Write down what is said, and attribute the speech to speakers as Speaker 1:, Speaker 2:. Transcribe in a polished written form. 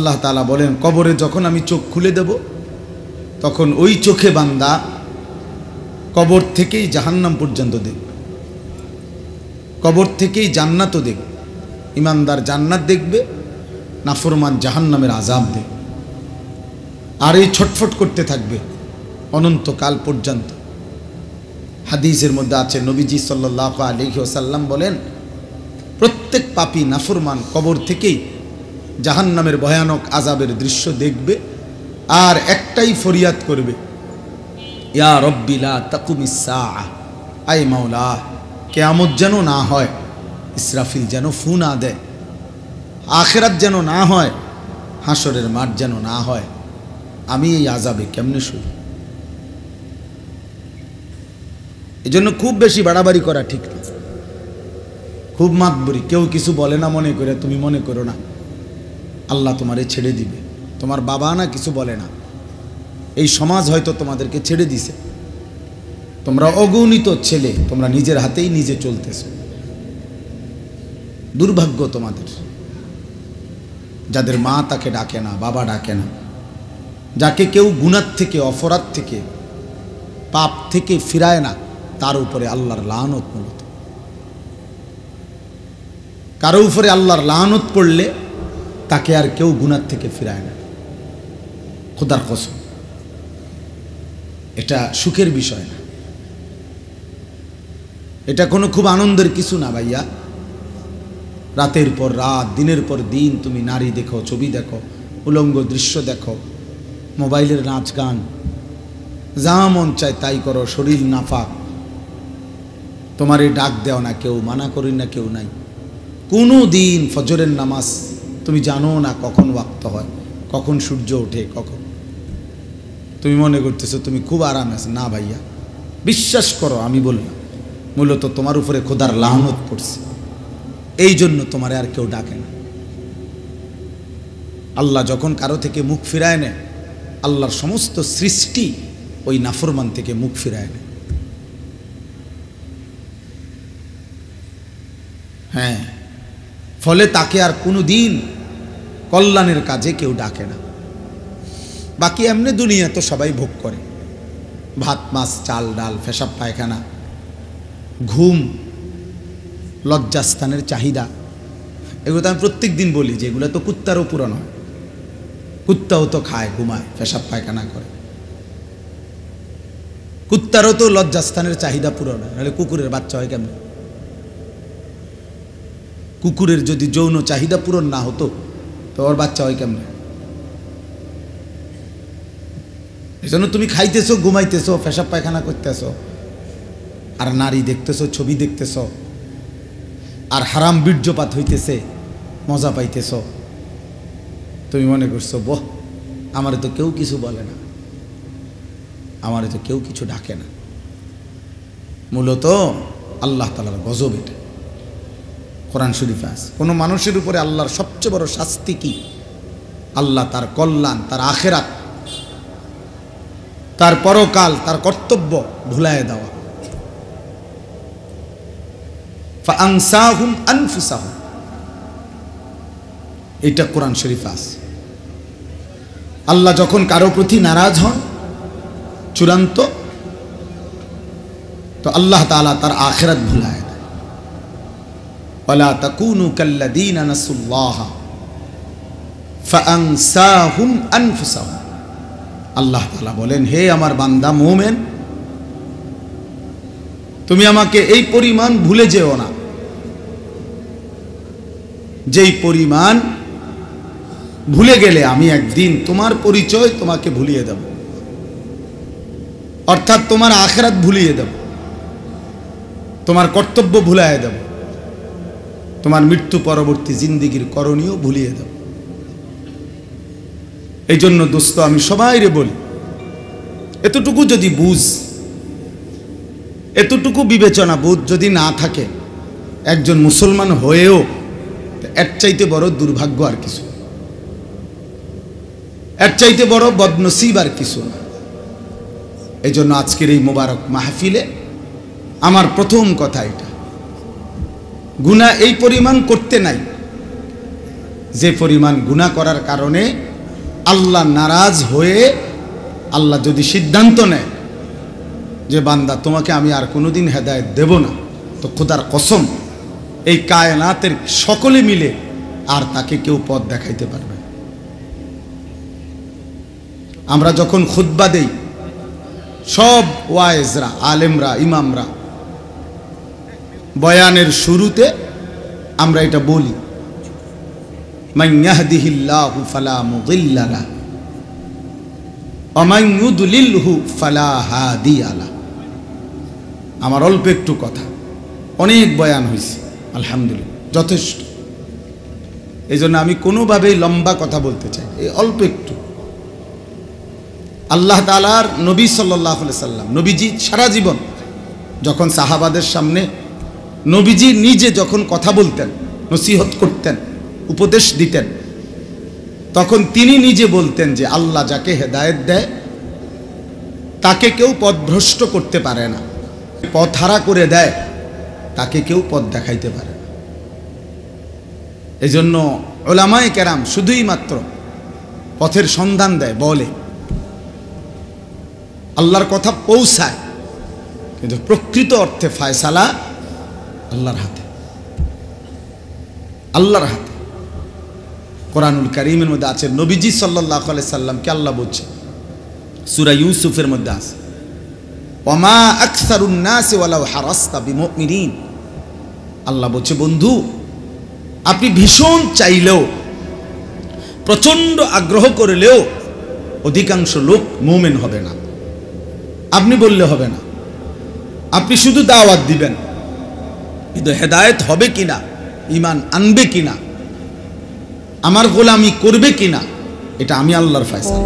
Speaker 1: আল্লাহ তাআলা বলেন, কবরে যখন আমি চোখ খুলে দেব তখন ওই চোখে বান্দা কবর থেকেই জাহান্নাম পর্যন্ত দেখবে, কবর থেকেই জান্নাতও দেখবে। ইমানদার জান্নাত দেখবে, নাফরমান জাহান্নামের আযাব দেখবে। আর এই ছটফট করতে থাকবে অনন্তকাল পর্যন্ত। হাদিসের মধ্যে আছে, নবীজি সাল্লাল্লাহু আলাইহি ওয়াসাল্লাম বলেন, প্রত্যেক পাপী নাফরমান কবর থেকেই জাহান্নামের ভয়ানক আযাবের দৃশ্য দেখবে আর একটাই ফরিয়াদ করবে, ইয়া রব্বি লা তাকুমিস সাআ, আয় মাওলা কিয়ামত যেন না হয়, ইসরাফিল যেন ফু না দেয়, আখিরাত যেন না হয়, হাসরের মাঠ যেন না হয়, আমি এই আযাবে কেমনে শুই। এজন্য খুব বেশি বাড়াবাড়ি করা ঠিক না, খুব মাতবরি। কেউ কিছু বলে না মনে করে তুমি মনে করো না আল্লাহ তোমারে ছেড়ে দিবে। তোমার বাবা না কিছু বলে না, এই সমাজ হয়তো তোমাদেরকে ছেড়ে দিছে, তোমরা অগণিত ছেলে, তোমরা নিজের হাতেই নিজে চলতেছ। দুর্ভাগ্য তোমাদের, যাদের মা তাকে ডাকে না, বাবা ডাকে না, যাকে কেউ গুনাহ থেকে, অপরাধ থেকে, পাপ থেকে ফিরায় না, তার উপরে আল্লাহর লানত। মূলত কারো উপরে আল্লাহর লানত পড়লে তাকে আর কেউ গুনাহ থেকে ফিরায় না, খোদার কসম। এটা সুখের বিষয় না, এটা কোনো খুব আনন্দের কিছু না ভাইয়া। রাতের পর রাত, দিনের পর দিন তুমি নারী দেখো, ছবি দেখো, উলঙ্গ দৃশ্য দেখো, মোবাইলের নাচ গান, যা মন চায় তাই করো, শরীর নাফাক। তোমারে ডাক দেও না কেউ, মানা করি না কেউ নাই। কোনো দিন ফজরের নামাজ তুমি জানো না কখন ওয়াক্ত হয়, কখন সূর্য ওঠে, কখন। তুমি মনে করতেছো তুমি খুব আরামে আছো। না ভাইয়া, বিশ্বাস করো, আমি বললাম মূলত তোমার উপরে খোদার লানত পড়ছে, এই জন্য তোমারে আর কেউ ডাকে না। আল্লাহ যখন কারো থেকে মুখ ফিরায় নেয়, আল্লাহর সমস্ত সৃষ্টি ওই নাফরমান থেকে মুখ ফিরায় নেয়। হ্যাঁ, ফলে তাকে আর কোনো দিন কল্যাণের কাজে কেউ ডাকে না। বাকি এমনি দুনিয়া তো সবাই ভোগ করে, ভাত মাছ চাল ডাল, পেশাব পায়খানা, ঘুম, লজ্জাস্থানের চাহিদা, এগুলো তো আমি প্রত্যেক দিন বলি যে এগুলো তো কুত্তারও পূরণ হয়। কুত্তাও তো খায়, ঘুমায়, পেশাব পায়খানা করে। কুত্তারও তো লজ্জাস্থানের চাহিদা পূরণ হয়, নাহলে কুকুরের বাচ্চা হয় কেমন? কুকুরের যদি যৌন চাহিদা পূরণ না হতো তো ওর বাচ্চা হয় কেমন? এই জন্য তুমি খাইতেছো, ঘুমাইতেছো, পেশাব পায়খানা করতেছো, আর নারী দেখতেছো, ছবি দেখতেছো, আর হারাম বীর্যপাত হইতেছে, মজা পাইতেছো। তুমি মনে করছো বহ, আমারে তো কেউ কিছু বলে না, আমারে তো কেউ কিছু ডাকে না। মূলত আল্লাহ তাআলার গজব এটা। কোরআন শরীফে আছে, কোনো মানুষের উপরে আল্লাহর সবচেয়ে বড় শাস্তি কি? আল্লাহ তার কল্যাণ, তার আখিরাত, তার পরকাল, তার কর্তব্য ভুলায় দেওয়া। ফাআনসাহুম আনফুসাহুম, এটা কোরআন শরীফে আছে। আল্লাহ যখন কারো প্রতি নারাজ হন চূড়ান্ত, তো আল্লাহ তাআলা তার আখিরাত ভুলায় দেয়। ওয়ালা তাকুনু কাল্লাযীনা নাসুল্লাহ ফাআনসাহুম আনফুসাহুম। আল্লাহ তাআলা বলেন, হে আমার বান্দা মুমিন, তুমি আমাকে এই পরিমাণ ভুলে যেও না যেই পরিমাণ ভুলে গেলে আমি একদিন তোমার পরিচয় তোমাকে ভুলিয়ে দেব, অর্থাৎ তোমার আখিরাত ভুলিয়ে দেব, তোমার কর্তব্য ভুলিয়ে দেব, তোমার মৃত্যু পরবর্তী জিন্দেগির করণীয় ভুলিয়ে দেব। এই জন্য দোস্ত, আমি সবাইরে বলি, এতটুকু যদি বুঝ, এতটুকু বিবেচনা বোধ যদি না থাকে একজন মুসলমান হয়েও, এর চাইতে বড় দুর্ভাগ্য আর কিছু, এর চাইতে বড় বদনসিব আর কিছু না। এই জন্য আজকের এই মোবারক মাহফিলে আমার প্রথম কথা এটা, গুনাহ এই পরিমাণ করতে নাই যে পরিমাণ গুনাহ করার কারণে আল্লাহ নারাজ হয়ে আল্লাহ যদি সিদ্ধান্ত নেয় যে বান্দা তোমাকে আমি আর কোনোদিন হেদায়েত দেব না, তো খোদার কসম এই কায়নাতের সকলে মিলে আর তাকে কেউ পথ দেখাইতে পারবে না। আমরা যখন খুতবা দেই, সব ওয়াইজরা, আলেমরা, ইমামরা বয়ানের শুরুতে আমরা এটা বলি, মান ইয়াহদিহিল্লাহু ফালা মুদিল্লা লাহু ওয়া মান ইউদ্লিলহু ফালা হাদিয়া লাহু। আমার অল্প একটু কথা, অনেক বয়ান হয়েছে আলহামদুলিল্লাহ, যথেষ্ট। এই জন্য আমি কোনোভাবেই লম্বা কথা বলতে চাই, এই অল্প একটু। আল্লাহ তাআলার নবী সাল্লাল্লাহু আলাইহি সাল্লাম, নবীজি সারা জীবন যখন সাহাবাদের সামনে নবীজি নিজে যখন কথা বলতেন, নসিহত করতেন, উপদেশ দিতেন, তখন তিনি নিজে বলতেন যে আল্লাহ যাকে হেদায়েত দেয় তাকে কেউ পথভ্রষ্ট করতে পারে না, পথ হারা করে দেয় তাকে কেউ পথ দেখাইতে পারে না। এই জন্য উলামায়ে কেরাম শুধুই মাত্র পথের সন্ধান দেয়, বলে, আল্লাহর কথা পৌঁছায়, কিন্তু প্রকৃত অর্থে ফায়সালা আল্লাহর হাতে, আল্লাহর হাতে। কোরআনুল কারীমের মধ্যে আছে, নবীজি সাল্লাল্লাহু আলাইহি সাল্লামকে আল্লাহ বলছে, সূরা ইউসুফের মধ্যে আছে, ওয়ামা আকসারুন নাসি ওয়ালাউ হারাসতা বিমুমিনিন। আল্লাহ বলছে, বন্ধু আপনি ভীষণ চাইলেও, প্রচন্ড আগ্রহ করলেও অধিকাংশ লোক মুমিন হবে না। আপনি বললে হবে না, আপনি শুধু দাওয়াত দিবেন, কিন্তু হেদায়েত হবে কিনা, ঈমান আনবে কিনা, আমার গোলামি করবে কিনা, এটা আমি আল্লাহর ফয়সালা।